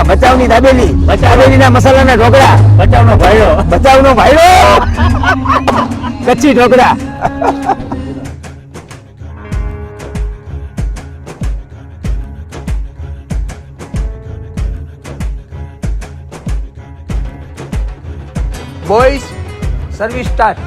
હા બચાવની દાબેલી, દાબેલીના મસાલાના ઢોકળા, બચાવનો ભાઈઓ. બચાવનો ભાઈડો, કચ્છી ઢોકળા. Boys service start.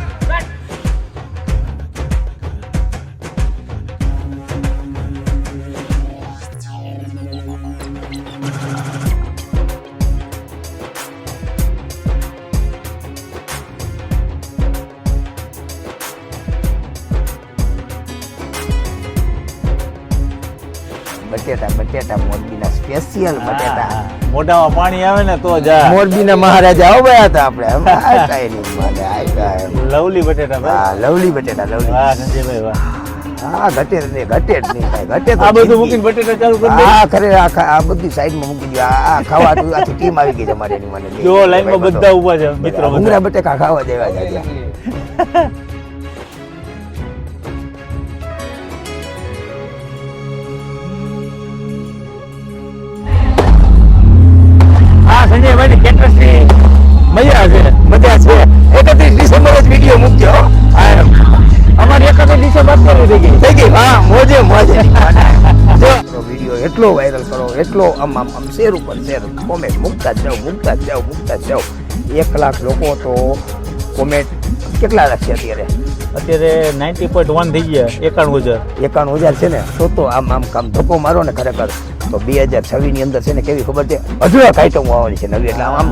બટેટા મોરબીના સ્પેશિયલ બટેટા. મોઢામાં પાણી આવે ને તો જા. મોરબીના મહારાજા આવો ગયા હતા આપણે. આ કાંઈ નહીં મને આ કાંઈ. લવલી બટેટા ભાઈ. હા લવલી બટેટા લવલી. વાહ સંજયભાઈ વાહ. હા ઘટે જ નહીં કાંઈ ઘટે તો આ બધું મૂકીને બટેટા ચાલુ કરી દે. હા ખરે આ બધી સાઈડમાં મૂકી દો. આ ખાવા તો આખી ટીમ આવી ગઈ તમારી એની મને. જો લાઈનમાં બધા ઊભા છે મિત્રો. ભૂંગળા બટેકા ખાવા દેવા જાય. સંજયભાઈ કેટરસની મજા છે. 31 ડિસેમ્બર જ વિડીયો મૂકજો. અમારી 31 ડિસેમ્બર થઈ ગઈ. હા મોજે જો વિડીયો એટલો વાયરલ કરો, એટલો આમ શેર ઉપર શેર કોમેન્ટ મૂકતા જ જાઓ. 1 લાખ લોકો તો કોમેન્ટ કેટલા રાખશે અત્યારે? અત્યારે 90.1 થઈ ગયા. 91,000 છે ને. તો આમ કામ ધક્કો મારો ને ખરેખર તો 2026 ની અંદર છે ને કેવી ખબર છે, અઢળક આઈટમો આવવાની છે નવી. એટલે આમ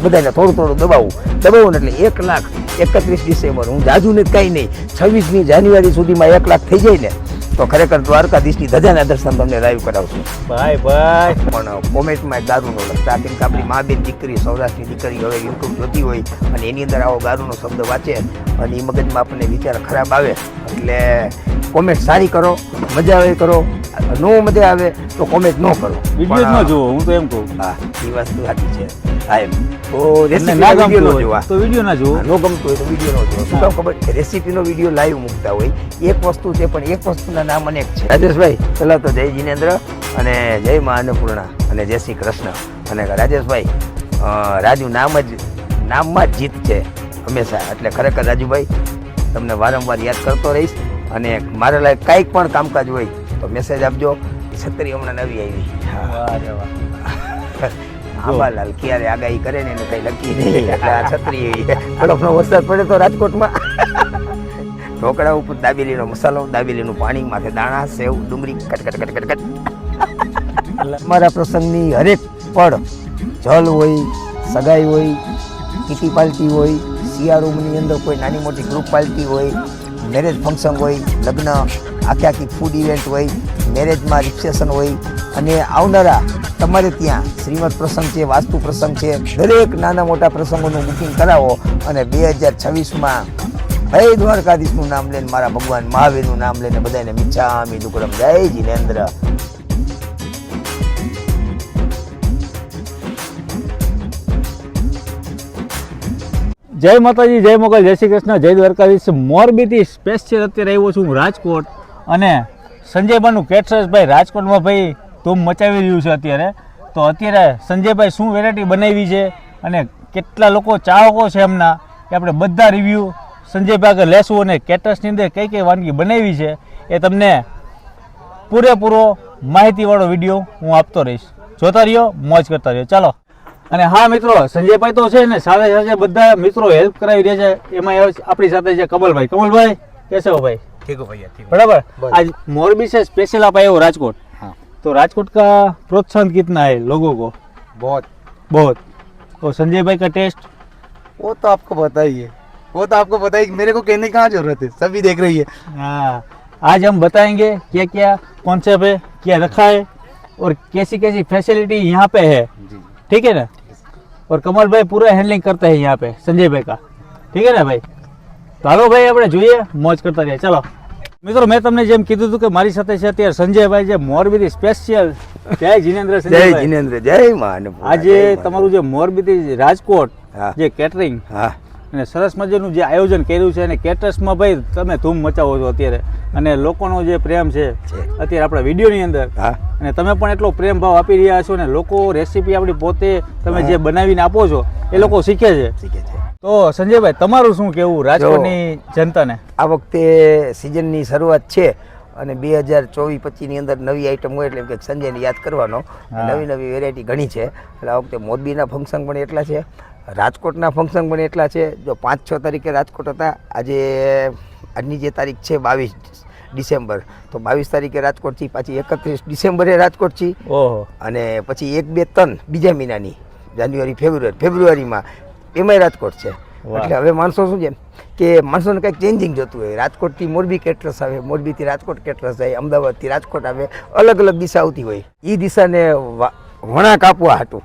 બધાને થોડું દબાવું ને એટલે 1,31 ડિસેમ્બર હું જાજુ ને કઈ નહીં 26મી જાન્યુઆરી સુધીમાં 1 લાખ થઈ જાય ને તો ખરેખર દ્વારકાધીશની ધજાના દર્શન તમને લાઈવ કરાવશું. ભાઈ પણ કોમેન્ટમાં દારૂનો લખતા કેમ કે આપણી મા બેન દીકરી સૌરાષ્ટ્રની દીકરી હવે યુટ્યુબ જોતી હોય અને એની અંદર આવો દારૂનો શબ્દ વાંચે અને એ મગજમાં આપણને વિચાર ખરાબ આવે એટલે કોમેન્ટ સારી કરો, મજા આવે કરો. નો મજા આવે તો કોમેન્ટ ન કરો. વિડીયો ન જુઓ, હું તો એમ કહું. હા એ વસ્તુ સાચી છે. હા એમ તો ના ગમતું હોય તો વિડીયો ના જુઓ. ન ગમતું હોય તો વિડીયો ન જુઓ. શું કામ ખબર? રેસીપીનો વિડીયો લાઈવ મૂકતા હોય એક વસ્તુ છે પણ એક વસ્તુના નામ અનેક છે. રાજેશભાઈ પહેલાં તો જય જિનેન્દ્ર અને જય મા અન્નપૂર્ણા અને જય શ્રી કૃષ્ણ. અને રાજેશભાઈ રાજુ નામમાં જ જીત છે હંમેશા. એટલે ખરેખર રાજુભાઈ તમને વારંવાર યાદ કરતો રહીશ અને મારા લાયક કાંઈક પણ કામકાજ હોય તો મેસેજ આપજો. છત્રી હમણાં નવી આવી. આંબાલાલ ક્યારે આગાહી કરે ને એને કઈ લખી નહીં એટલે આ છત્રી બરફનો વરસાદ પડે તો રાજકોટમાં ઢોકળા ઉપર દાબેલીનો મસાલો, દાબેલીનું પાણી, માથે દાણા, સેવ, ડુંગળી કટ. મારા પ્રસંગની હરેક પળ જલ હોય, સગાઈ હોય, કીટી પાર્ટી હોય, શિયાળુની અંદર કોઈ નાની મોટી ગ્રુપ પાર્ટી હોય, મેરેજ ફંક્શન હોય, લગ્ન, આખી ફૂડ ઇવેન્ટ હોય, મેરેજમાં રિસેપ્શન હોય અને આવનારા તમારે ત્યાં શ્રીમદ પ્રસંગ છે, વાસ્તુ પ્રસંગ છે, દરેક નાના મોટા પ્રસંગોનું બુકિંગ કરાવો અને 2026માં હે દ્વારકાધીશનું નામ લઈને, મારા ભગવાન મહાવીરનું નામ લઈને બધાને મિચ્છામિ દુક્કડમ. જય જિનેન્દ્ર. જય માતાજી, જય મોગલ, જય શ્રી કૃષ્ણ, જય દ્વારકાધીશ. મોરબીથી સ્પેશિયલ અત્યારે આવ્યો છું હું રાજકોટ અને સંજયભાઈનું કેટરર્સ ભાઈ રાજકોટમાં ભાઈ ધૂમ મચાવી રહ્યું છે અત્યારે. તો અત્યારે સંજયભાઈ શું વેરાયટી બનાવી છે અને કેટલા લોકો ચાહકો છે એમના એ આપણે બધા રિવ્યૂ સંજયભાઈ આગળ લેશું અને કેટરર્સની અંદર કઈ કઈ વાનગી બનાવી છે એ તમને પૂરેપૂરો માહિતીવાળો વિડીયો હું આપતો રહીશ. જોતા રહ્યો, મોજ કરતા રહ્યો. ચાલો. અને હા મિત્રો, સંજયભાઈ તો છે ને સાથે સાથે બધા મિત્રો હેલ્પ કરાવી રહ્યા છે. એમાં આપણી સાથે છે કમલભાઈ. કમલભાઈ कैसे हो भाई? ठीक हो भैया, ठीक. बराबर. आज मोरबी से स्पेशल आप आए हो राजकोट. हाँ. तो राजकोट का प्रोत्साहन कितना है लोगों को? बहुत. और संजय भाई का टेस्ट वो तो आपको बताइए, मेरे को कहने की कहाँ जरूरत है, सभी देख रही है. हाँ. आज हम बताएंगे क्या क्या कॉन्सेप्ट है, क्या रखा है और कैसी कैसी फैसिलिटी यहाँ पे है. ठीक है ना. और कमल भाई पूरा हैंडलिंग करते हैं यहाँ पे संजय भाई का. ठीक है ना भाई. તો હાલો ભાઈ આપણે જોઈએ, મોજ કરતા રહીએ. ચાલો મિત્રો, મેં તમને જેમ કીધું હતું કે મારી સાથે છે અત્યારે સંજયભાઈ જે મોરબીથી સ્પેશિયલ. જય જિનેન્દ્ર. જય જિનેન્દ્ર, જય મા અન્નપૂર્ણા. આજે તમારું જે મોરબીથી રાજકોટ જે કેટરિંગ અને સરસ મજાનું જે આયોજન કર્યું છે અને કેટરર્સમાં ભાઈ તમે ધૂમ મચાવો છો અત્યારે અને લોકોનો જે પ્રેમ છે અત્યારે આપણા વિડીયોની અંદર હા અને તમે પણ એટલો પ્રેમ ભાવ આપી રહ્યા છો ને લોકો રેસીપી આપણી પોતે તમે જે બનાવીને આપો છો એ લોકો શીખે છે. શીખે છે. તો સંજયભાઈ તમારું શું કહેવું રાજકોટની જનતાને? આ વખતે સિઝનની શરૂઆત છે અને 2024-25ની અંદર નવી આઈટમ હોય એટલે એમ કે સંજયને યાદ કરવાનો. નવી નવી વેરાયટી ઘણી છે એટલે આ વખતે મોરબીના ફંક્શન પણ એટલા છે, રાજકોટના ફંક્શન પણ એટલા છે. જો 5-6 તારીખે રાજકોટ હતા, આજની જે તારીખ છે 22 ડિસેમ્બર, તો 22 તારીખે રાજકોટ છે, પાછી 31 ડિસેમ્બરે રાજકોટ છે અને પછી 1-2-3 બીજા મહિનાની જાન્યુઆરી ફેબ્રુઆરીમાં એમાંય રાજકોટ છે. એટલે હવે માણસો શું છે કે માણસોને કંઈક ચેન્જિંગ જોતું હોય. રાજકોટથી મોરબી કેટરર્સ આવે, મોરબીથી રાજકોટ કેટરર્સ જાય, અમદાવાદથી રાજકોટ આવે, અલગ અલગ દિશા આવતી હોય. એ દિશાને વળાંક આપવા હતું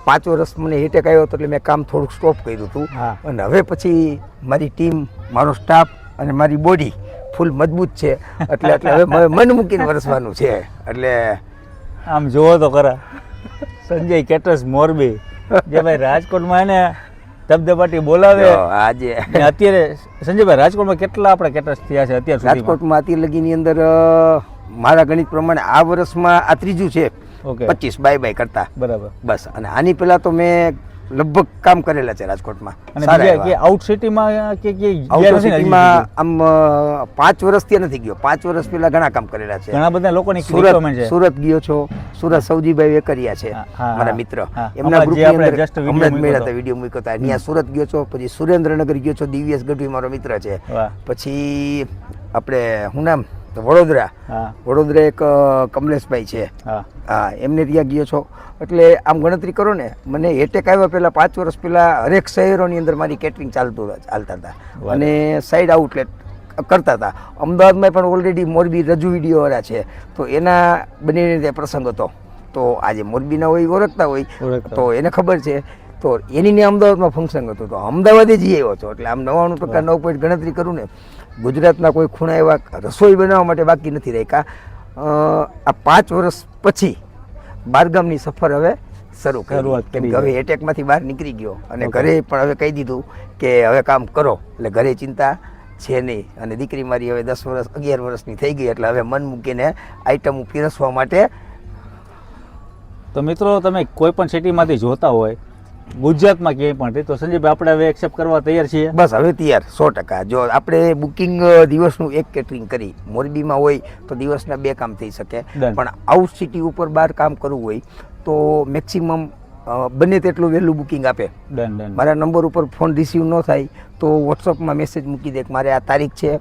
5 વર્ષ મને હિટેક આવ્યો હતો એટલે મેં કામ થોડુંક સ્ટોપ કર્યું હતું અને હવે પછી મારી ટીમ, મારો સ્ટાફ અને મારી બોડી ફૂલ મજબૂત છે એટલે હવે મન મૂકીને વરસવાનું છે. એટલે આમ જોવો તો ખરા સંજય કેટરર્સ મોરબી જે ભાઈ રાજકોટમાં એને ધબધબાટી બોલાવે. આજે અત્યારે સંજયભાઈ રાજકોટમાં કેટલા આપણા કેટરર્સ થયા છે અત્યાર સુધી? રાજકોટમાં અત્યાર લગીની અંદર મારા ગણિત પ્રમાણે આ વર્ષમાં આ ત્રીજું છે. 25 બાય કરતા બરાબર બસ. અને આની પહેલા તો મેં લગભગ કામ કરેલા છે રાજકોટમાં. અને બીજા કે આઉટ સિટીમાં કે આઉટ સિટીમાં આમ 5 વર્ષથી નથી ગયો. 5 વર્ષ પહેલા ઘણા કામ કરેલા છે. ઘણા બધા લોકોની સુરત ગયો છો. સુરત સૌજીભાઈ વેકરિયા છે મારા મિત્ર, એમના ગ્રુપની અંદર હમણાં જ મળ્યા હતા, વિડીયો મૂક્યો હતા. અહીંયા સુરત ગયો છો, પછી સુરેન્દ્રનગર ગયો છો, દિવ્યેશ ગઢવી મારો મિત્ર છે. પછી આપણે હું નામ વડોદરા એક કમલેશભાઈ છે, હા એમને ત્યાં ગયો છો. એટલે આમ ગણતરી કરો ને, મને એટેક આવ્યા પહેલાં 5 વર્ષ પહેલાં હરેક શહેરોની અંદર મારી કેટરિંગ ચાલતા હતા અને સાઈડ આઉટલેટ કરતા હતા. અમદાવાદમાં પણ ઓલરેડી મોરબી રજૂ વિડીયોવાળા છે, તો એના બંનેને ત્યાં પ્રસંગ હતો. તો આજે મોરબીના હોય ઓળખતા હોય તો એને ખબર છે. તો એની અમદાવાદમાં ફંક્શન હતું તો અમદાવાદે જઈ આવ્યો છો. એટલે આમ 99% 9 પોઈન્ટ ગણતરી કરું ને, ગુજરાતના કોઈ ખૂણા એવા રસોઈ બનાવવા માટે બાકી નથી રાખ્યા. આ 5 વર્ષ પછી બહારગામની સફર હવે શરૂ કરી. હવે એટેકમાંથી બહાર નીકળી ગયો અને ઘરે પણ હવે કહી દીધું કે હવે કામ કરો. એટલે ઘરે ચિંતા છે નહીં. અને દીકરી મારી હવે 10 વર્ષ 11 વર્ષની થઈ ગઈ એટલે હવે મન મૂકીને આઈટમ પીરસવા માટે. તો મિત્રો તમે કોઈ પણ સિટીમાંથી જોતા હોય ગુજરાતમાં ક્યાંય પણ તો સંજયભાઈ આપણે હવે એક્સેપ્ટ કરવા તૈયાર છીએ. બસ હવે તૈયાર 100%. જો આપણે બુકિંગ દિવસનું એક કેટરિંગ કરી મોરબીમાં હોય તો દિવસના 2 કામ થઈ શકે, પણ આઉટ સિટી ઉપર 12 કામ કરવું હોય તો મેક્સિમમ બને તેટલું વહેલું બુકિંગ આપે. મારા નંબર ઉપર ફોન રિસીવ ન થાય તો વોટ્સઅપમાં મેસેજ મૂકી દે કે મારે આ તારીખ છે,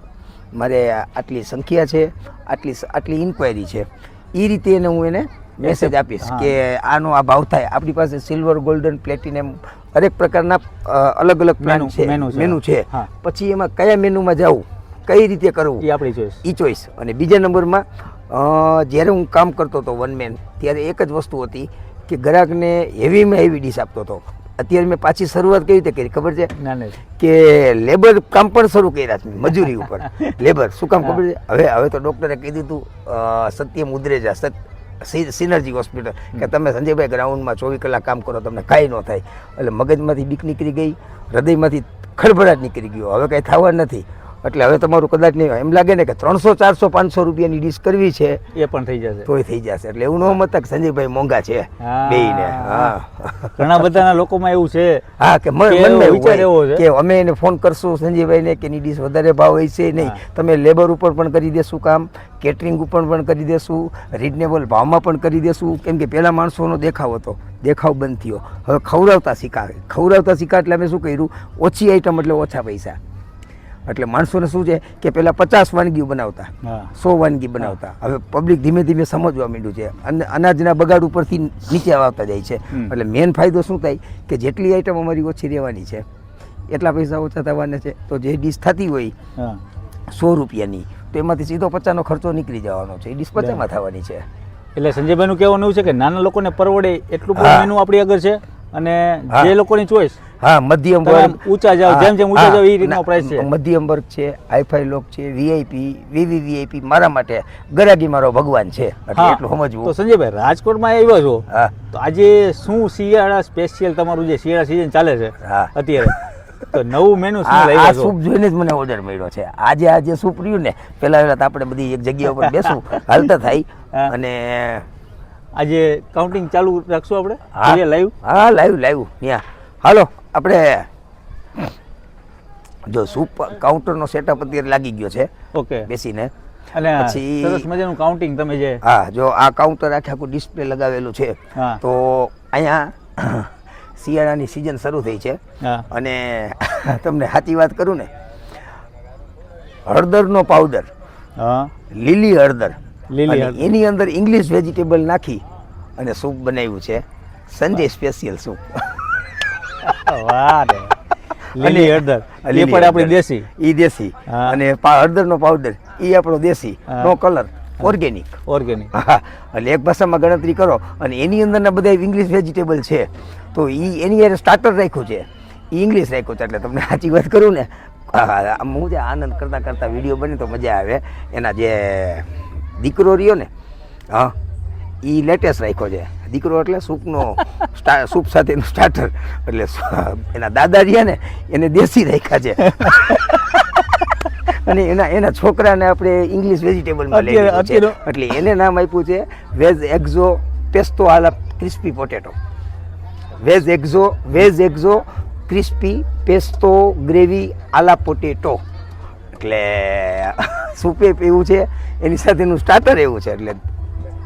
મારે આટલી સંખ્યા છે, આટલી ઇન્ક્વાયરી છે. એ રીતે એને હું એને મેસેજ આપીશ કે આનો આ ભાવ થાય. આપણી પાસે સિલ્વર, ગોલ્ડન, પ્લેટિનમ હરેક પ્રકારના અલગ અલગ પ્લાન છે, મેનુ છે. પછી એમાં કયા મેનુમાં જવું, કઈ રીતે કરવું એ આપણી ચોઈસ. અને બીજા નંબરમાં જ્યારે હું કામ કરતો હતો વન મેન, ત્યારે એક જ વસ્તુ હતી કે ગ્રાહકને હેવીમાં હેવી ડીશ આપતો હતો. અત્યારે મેં પાછી શરૂઆત કેવી રીતે કરી ખબર છે કે લેબર કામ પણ શરૂ કર્યા છે, મજૂરી ઉપર લેબર. શું કામ ખબર છે? હવે તો ડૉક્ટરે કહી દીધું સત્ય મુદ્રેજા સિનર્જી હોસ્પિટલ કે તમે સંજયભાઈ ગ્રાઉન્ડમાં 24 કલાક કામ કરો, તમને કાંઈ ન થાય. એટલે મગજમાંથી બીક નીકળી ગઈ, હૃદયમાંથી ખળભળાટ નીકળી ગયો, હવે કાંઈ થવા નથી. એટલે હવે તમારું કદાચ નહીં એમ લાગે ને કે 300, 400, 500 રૂપિયાની ડીશ કરવી છે એ પણ થઈ જશે, તોય થઈ જશે. એટલે એવું ન મત કે સંજયભાઈ મોંઘા છે બેયને. હા, ઘણા બધાના લોકોમાં એવું છે હા કે મનમાં વિચાર એવો છે કે અમે એને ફોન કરશું સંજયભાઈને કે એની ડીશ વધારે ભાવ હોય છે નહીં, તમે લેબર ઉપર પણ કરી દેશું કામ, કેટરિંગ ઉપર પણ કરી દેશું, રિઝનેબલ ભાવમાં પણ કરી દેશું. કેમ કે પહેલાં માણસોનો દેખાવ હતો, દેખાવ બંધ થયો. હવે ખવડાવતા શીખા એટલે અમે શું કર્યું, ઓછી આઈટમ એટલે ઓછા પૈસા. એટલે માણસોને શું છે કે પહેલાં 50 વાનગીઓ બનાવતા, 100 વાનગી બનાવતા. હવે પબ્લિક ધીમે ધીમે સમજવા માંડ્યું છે અને અનાજના બગાડ ઉપરથી નીચે આવતા જાય છે. એટલે મેન ફાયદો શું થાય કે જેટલી આઈટમ અમારી ઓછી રહેવાની છે એટલા પૈસા ઓછા થવાના છે. તો જે ડીશ થતી હોય 100 રૂપિયાની તો એમાંથી સીધો 50નો ખર્ચો નીકળી જવાનો છે, એ ડીશ 50માં થવાની છે. એટલે સંજયભાઈનું કહેવાનું એવું છે કે નાના લોકોને પરવડે એટલું મેનુ આપણી આગળ છે અને જે લોકોની ચોઈસ મધ્યમ વર્ગ, ઊંચા જાવ, જેમ ઊંચા જાવ એ રીતનો પ્રાઇસ છે. મધ્યમ વર્ગ છે, હાઈફાઈ લોક છે, વીઆઈપી, વીવીવીઆઈપી. મારા માટે ગરાગી મારો ભગવાન છે, એટલે એટલું સમજવું. તો સંજયભાઈ રાજકોટમાં આવ્યા છો તો આજે શું શિયાળા સ્પેશિયલ તમારું જે શિયાળા સિઝન ચાલે છે અત્યારે તો નવું મેનુ શું આ લાવ્યા છો સૂપ જોઈને જ મને ઓર્ડર મળ્યો છે. આજે સૂપ રહ્યું ને પેલા તો આપણે બધી એક જગ્યા ઉપર બેસું હાલતા થાય હા. અને આજે કાઉન્ટિંગ ચાલુ રાખશું આપણે હા. લાઈવ હા લાઈવ ત્યાં હાલો આપણે જો સૂપ કાઉન્ટરનો સેટઅપ અત્યારે લાગી ગયો છે ઓકે બેસીને. અને પછી- સરસ મજાનું કાઉન્ટિંગ તમે જે હા જો આ કાઉન્ટર આખું ડિસ્પ્લે લગાવેલું છે હા તો અહીંયા શિયાળાની સિઝન શરૂ થઈ છે હા અને તમને સાચી વાત કરું ને હળદરનો પાવડર હા લીલી હળદર લીલી અને હળદર. એની અંદર ઇંગ્લિશ વેજીટેબલ નાખી અને સૂપ બનાવ્યું છે સંજય સ્પેશિયલ સૂપ. વાહ રે લીલી હળદર એ લીલી પણ આપણી હળદર. દેશી ઈ દેશી હા. અને હળદરનો પાવડર ઈ આપણો દેશી હા. નો કલર ઓર્ગેનિક. ઓર્ગેનિક હા એટલે એક ભાષામાં ગણતરી કરો અને એની અંદરના બધા ઇંગ્લિશ વેજીટેબલ છે તો એની યાર સ્ટાર્ટર રાખ્યું છે એ ઇંગ્લિશ રાખ્યું છે એટલે તમને સાચી વાત કરું ને આમ હું જે આનંદ કરતાં કરતાં વિડીયો બને તો મજા આવે. એના જે દીકરો રહ્યો ને હા એ લેટેસ્ટ રાખ્યો છે દીકરો એટલે સૂપનો સૂપ સાથેનું સ્ટાર્ટર એટલે એના દાદા રહ્યા ને એને દેશી રાખ્યા છે અને એના છોકરાને આપણે ઇંગ્લિશ વેજીટેબલમાં લઈ લીધું છે એટલે એને નામ આપ્યું છે veg exo pesto a la crispy potato. Veg exo crispy pesto gravy a la potato એટલે સૂપે એવું છે એની સાથેનું સ્ટાર્ટર એવું છે એટલે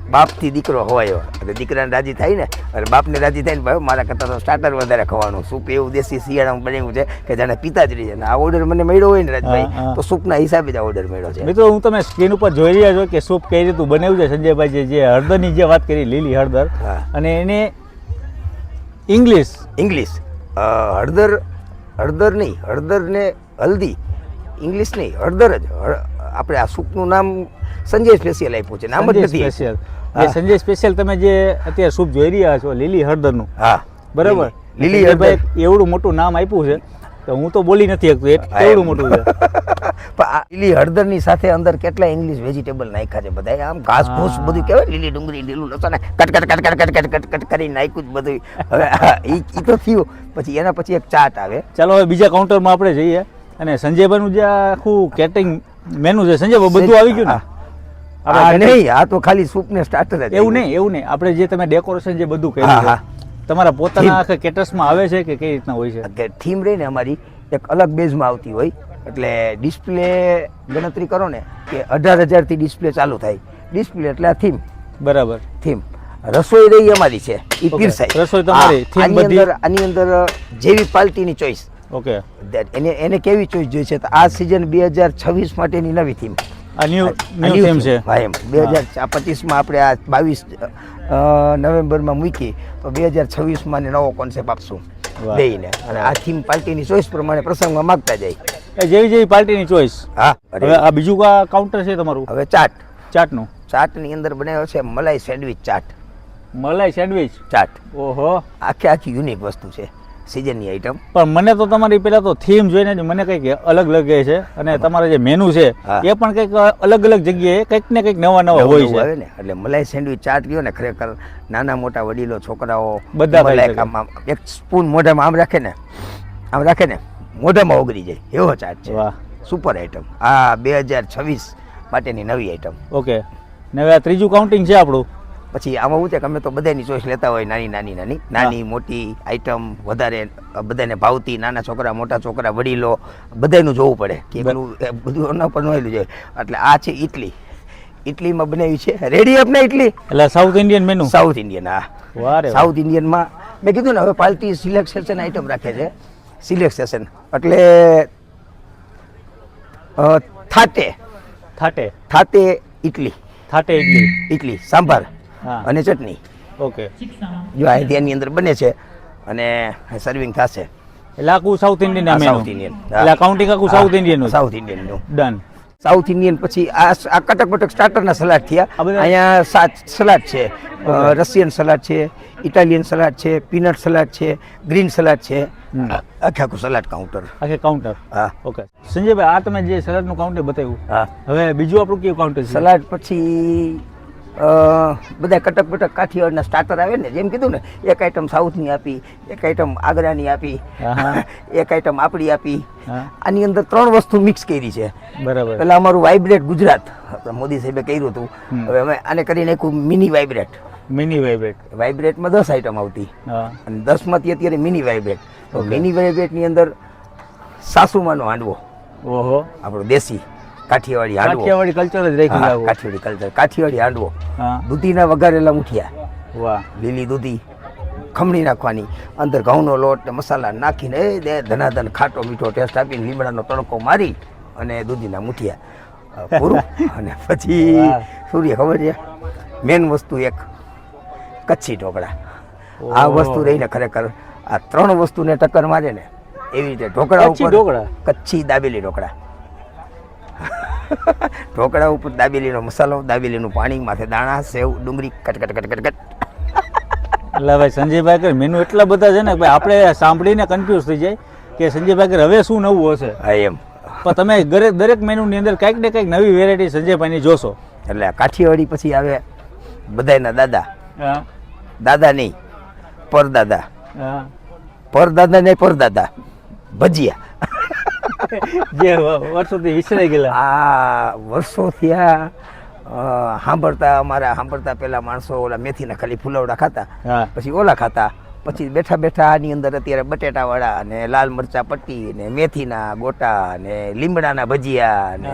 બાપથી દીકરો હોય એટલે દીકરાને રાજી થાય ને અને બાપને રાજી થાય ને ભાઈ મારા કરતાં તો સ્ટાર્ટર વધારે ખાવાનું. સૂપ એવું દેશી શિયાળામાં બનાવ્યું છે કે જાણે પિતા જ રહી છે. આ ઓર્ડર મને મળ્યો હોય ને હા, રાજભાઈ હા. તો સૂપના હિસાબે જ આ ઓર્ડર મળ્યો છે. મિત્રો હું તમે સ્ક્રીન ઉપર જોઈ રહ્યા છો કે સૂપ કઈ રીતનું બનાવ્યું છે સંજયભાઈ જે હળદરની જે વાત કરી લીલી હળદર હા. અને એને ઇંગ્લિશ હળદર નહીં હળદર ને હલ્દી ઇંગ્લિશ નહીં હળદર જ આપણે આ સૂપનું નામ સંજય સ્પેશિયલ આપ્યું છે નામ જ નથી. સ્પેશિયલ હા. જે સંજય સ્પેશિયલ તમે જે અત્યારે સૂપ જોઈ રહ્યા છો લીલી હળદરનું હા બરાબર લીલી સંજયભાઈ હળદર એવડું મોટું નામ આપ્યું છે તો હું તો બોલી નથી શકતો હા, એવડું એમ. મોટું છે પણ આ લીલી હળદરની સાથે અંદર કેટલા ઇંગ્લિશ વેજીટેબલ નાખ્યા છે બધા આમ ઘાસ ફૂસ હા. બધું કહેવાય લીલી ડુંગળી લીલું લસણ cut cut cut cut cut cut cut કરી નાખ્યું જ બધું. હવે ઈ તો થયું પછી એના પછી એક ચાટ આવે. ચાલો હવે બીજા કાઉન્ટરમાં આપણે જઈએ અને સંજયભાઈનું જે આખું કેટરિંગ મેનુ છે સંજયભાઈ બધું આવી ગયું ને આ આપણે નહીં આ તો ખાલી સૂપ ને સ્ટાર્ટર જ એવું નહીં આપણે જે તમે ડેકોરેશન જે બધું કર્યું હા, છે હા. તમારા પોતાના આખા કેટર્સમાં આવે છે કે કઈ રીતના હોય છે કે થીમ રહીને અમારી એક અલગ બેઝમાં આવતી હોય એટલે ડિસ્પ્લે ગણતરી કરો ને કે 18,000 થી ડિસ્પ્લે ચાલુ થાય. ડિસ્પ્લે એટલે આ થીમ બરાબર રસોઈ રહી અમારી છે ઈ Okay. પીરસાય. રસોઈ તમારી, હા, theme બધી? આની અંદર જેવી પાર્ટીની ચોઈસ ઓકે એને કેવી ચોઈસ જોઈએ છે તો આ સિઝન 2026 માટેની નવી થીમ આ ન્યૂ થીમ છે હા એમ 2025 માં આપણે આ 22 નવેમ્બરમાં મૂકી તો 2026 માં ને નવો કોન્સેપ્ટ આપશું વાહ. બેયને અને આ થીમ પાર્ટીની ચોઈસ પ્રમાણે પ્રસંગમાં માગતા જાય. એ જેવી જેવી પાર્ટીની ચોઈસ હા હવે આ બીજું કાઉન્ટર છે તમારું હવે ચાટનું ચાટની અંદર બનાવ્યો છે મલાઈ સેન્ડવિચ ચાટ. મલાઈ સેન્ડવિચ ચાટ ઓહો આખી યુનિક વસ્તુ છે સિઝનની આઈટમ. પણ મને તો તમારી પેલા તો થીમ જોઈને જ મને કંઈક અલગ લાગે છે અને તમારા જે મેનુ છે હા. એ પણ કંઈક અલગ અલગ જગ્યાએ કંઈક ને કંઈક નવા નવા હોય છે આવે ને એટલે મલાઈ સેન્ડવિચ ચાટ ગયો ને ખરેખર નાના મોટા વડીલો છોકરાઓ બધા ખાઈ મલાઈ શકે. આમ એક સ્પૂન મોઢામાં આમ રાખે ને મોઢામાં ઓગળી જાય એવો ચાટ છે. વાહ સુપર આઈટમ આ 2026 માટેની નવી આઈટમ. ઓકે ને હવે આ ત્રીજું કાઉન્ટિંગ છે આપણું પછી આમાં શું છે કે અમે તો બધાની ચોઈસ લેતા હોય નાની મોટી આઈટમ વધારે બધાને ભાવતી નાના છોકરા મોટા છોકરા વડીલો બધાનું જોવું પડે કે પેલું બધું એના પર નોયેલું જાય એટલે આ છે ઇટલીમાં બનાવી છે રેડી અપ ને ઇટલી એટલે south Indian menu south Indian. હા વાહ રે વાહ. સાઉથ ઇન્ડિયનમાં મેં કીધું ને હવે પાર્ટી સિલેક્શન આઈટમ રાખે છે સિલેક્શન એટલે થાટે ઇડલી સાંભાર હા અને ચટણી ઓકે જો આ એની અંદર બને છે અને સર્વિંગ થશે. એટલે આખું south Indian menu south Indian એટલે કાઉન્ટિંગ આખું સાઉથ ઇન્ડિયન સાઉથ ઇન્ડિયનનું ડન સાઉથ ઇન્ડિયન પછી આ કટક બટક સ્ટાર્ટરના સલાડ થયા. આ બધા- અહીંયા 7 સલાડ છે રશિયન સલાડ છે ઇટાલિયન સલાડ છે પીનટ સલાડ છે ગ્રીન સલાડ છે આખું સલાડ કાઉન્ટર. આખે કાઉન્ટર હા ઓકે સંજયભાઈ આ તમે જે સલાડનું કાઉન્ટર બતાવ્યું હા હવે બીજું આપણું કયું કાઉન્ટર છે સલાડ પછી બધા કટક બટક કાઠિયાવાડના સ્ટાર્ટર આવે ને, જેમ કીધું ને, એક આઈટમ સાઉથની આપી, એક આઈટમ આગ્રાની આપી, હા. એક આઈટમ આપણી આપી. હા. આની અંદર 3 વસ્તુ મિક્સ કરી છે. બરાબર. પેલા અમારું વાઇબ્રેટ ગુજરાત આપણા મોદી સાહેબે કર્યું હતું. હવે અમે આને કરી નાખ્યું મિની વાઇબ્રેટ. Mini vibrate. વાઇબ્રેટમાં 10 આઈટમ આવતી હા. અને 10માંથી અત્યારે મિની વાઇબ્રેટ. તો મિની વાઇબ્રેટની અંદર સાસુમાનો હાંડવો, ઓહો, આપણો દેશી કાઠિયાવાડી હાંડવો, કાઠિયાવાડી કલ્ચર જ રાખ્યું હા, લાગુ. કાઠિયાવાડી કલ્ચર, કાઠિયાવાડી હાંડવો, હા. દૂધીના વઘારેલા મુઠિયા, વાહ. લીલી દૂધી ખમણી નાખવાની, અંદર ઘઉંનો લોટ ને મસાલા નાખીને ધનાધન ખાટો મીઠો ટેસ્ટ આપીને લીમડાનો તડકો મારી અને દૂધીના મુઠિયા પૂરું. અને પછી વાહ. સૂર્ય ખબર છે, મેન વસ્તુ એક કચ્છી ઢોકળા. આ વસ્તુ રહીને ખરેખર આ 3 વસ્તુને ટક્કર મારે ને એવી રીતે ઢોકળા કચ્છી ઉપર ઢોકળા? કચ્છી દાબેલી ઢોકળા. ઢોકળા ઉપર દાબેલીનો મસાલો, દાબેલીનું પાણી, માથે દાણા, સેવ, ડુંગળી cut cut cut cut cut. એટલે ભાઈ સંજયભાઈ કે મેનુ એટલા બધા છે ને ભાઈ આપણે સાંભળીને કન્ફ્યુઝ થઈ જાય કે સંજયભાઈ કે હવે શું નવું હશે. હા એમ. પણ તમે દરેક મેનુની અંદર કંઈક ને કંઈક નવી વેરાયટી સંજયભાઈની જોશો. એટલે આ કાઠિયાવાડી પછી આવે બધાયના દાદા. હા. દાદા નહીં, પરદાદા. હા. પરદાદા નહીં, પરદાદા ભજીયા. જે વર્ષોથી વિસરાઈ ગયેલા. આ વર્ષો થયા સાંભળતા પેલા માણસો ઓલા મેથીના ખાલી ફુલવડા ખાતા, હા. પછી ઓલા ખાતા, પછી બેઠા બેઠા આની અંદર અત્યારે બટેટાવાળા અને લાલ મરચા પટ્ટી ને મેથીના ગોટા ને લીમડાના ભજીયા ને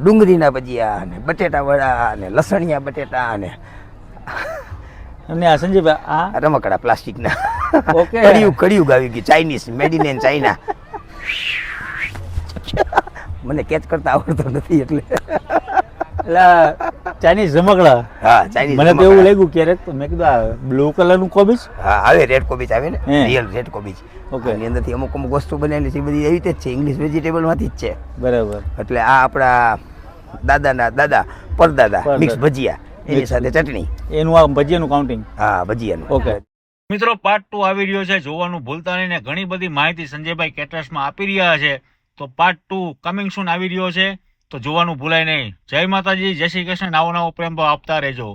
ડુંગળીના ભજીયા ને બટેટાવાળા ને લસણિયા બટેટા ને અને આ સંજયભાઈ આ રમકડા પ્લાસ્ટિકના. ઓકે. કડિયું આવી ગયું, ચાઇનીઝ, મેડ ઇન ચાઇના. મને કેચ કરતા આવડતો નથી એટલે. એટલે ચાઇનીઝ રમકડા. હા, ચાઇનીઝ. મને તો એવું લાગ્યું ક્યારેક તો મેં કીધું આ બ્લુ કલરનું કોબીજ. હા, આવે રેડ કોબીજ આવે ને, હે. રિયલ રેડ કોબીજ. ઓકે. એની અંદરથી અમુક વસ્તુ બનેલી છે, બધી એવી રીતે જ છે, ઇંગ્લિશ વેજીટેબલમાંથી જ છે. બરાબર. એટલે આ આપણા દાદાના દાદા પરદાદા પરદાદા. મિક્સ ભજીયા, એની સાથે ચટણી. એનું આ ભજીયાનું કાઉન્ટિંગ. હા, ભજીયાનું. ઓકે. મિત્રો પાર્ટ 2 આવી રહ્યો છે, જોવાનું ભૂલતા નહીં ને ઘણી બધી માહિતી સંજયભાઈ કેટરર્સમાં આપી રહ્યા છે. તો પાર્ટ 2 કમિંગ સૂન આવી રહ્યો છે, તો જોવાનું ભૂલાય નહીં. જય માતાજી, જય શ્રી કૃષ્ણ. નવો પ્રેમ ભાવ આપતા રહેજો.